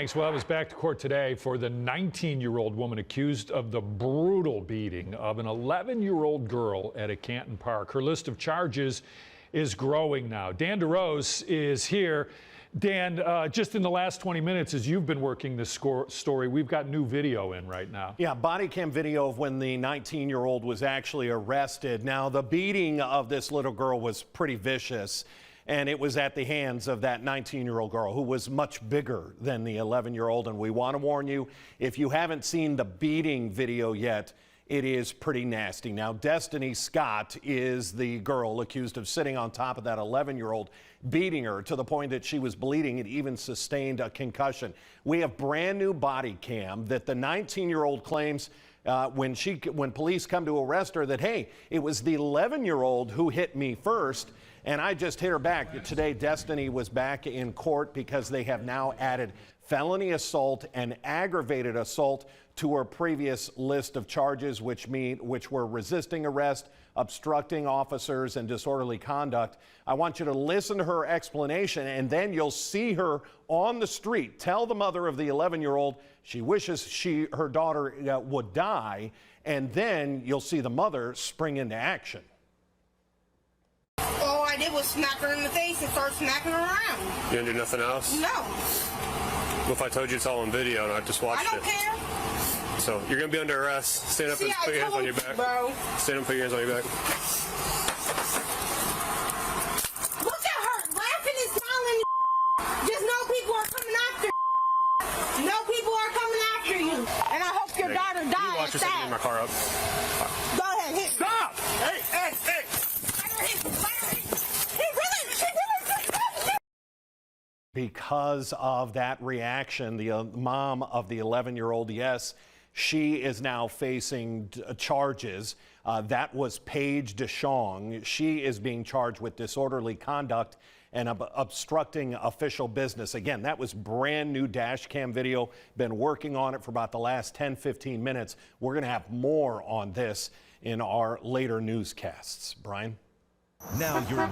Thanks. Well, I was back to court today for the 19-year-old woman accused of the brutal beating of an 11-year-old girl at a Canton park. Her list of charges is growing now. Dan DeRose is here. Dan, just in the last 20 minutes, as you've been working this story, we've got new video in right now. Yeah, body cam video of when the 19-year-old was actually arrested. Now, the beating of this little girl was pretty vicious, and it was at the hands of that 19-year-old girl who was much bigger than the 11-year-old. And we want to warn you, if you haven't seen the beating video yet, it is pretty nasty. Now, Destiny Scott is the girl accused of sitting on top of that 11-year-old, beating her to the point that she was bleeding and even sustained a concussion. We have brand new body cam that the 19-year-old claims when police come to arrest her that, hey, it was the 11-year-old who hit me first, and I just hit her back. Today, Destiny was back in court because they have now added felony assault and aggravated assault to her previous list of charges, which were resisting arrest, obstructing officers, and disorderly conduct. I want you to listen to her explanation, and then you'll see her on the street tell the mother of the 11-year-old she wishes her daughter would die, and then you'll see the mother spring into action. All I did was smack her in the face and start smacking her around. You didn't do nothing else? No. What if I told you it's all on video and I just watched it? I don't care. So you're going to be under arrest. Stand up and put your hands on your back. Bro. Stand up and put your hands on your back. Look at her laughing and smiling. Just know people are coming after you. No people are coming after you. And I hope your daughter dies. You watch yourself getting my car up. Go ahead, hit. Stop! Hey, hey, hey! Because of that reaction, the mom of the 11-year-old, yes, she is now facing charges. That was Paige DeShong. She is being charged with disorderly conduct and obstructing official business. Again, that was brand new dash cam video. Been working on it for about the last 10-15 minutes. We're going to have more on this in our later newscasts. Brian? Now you're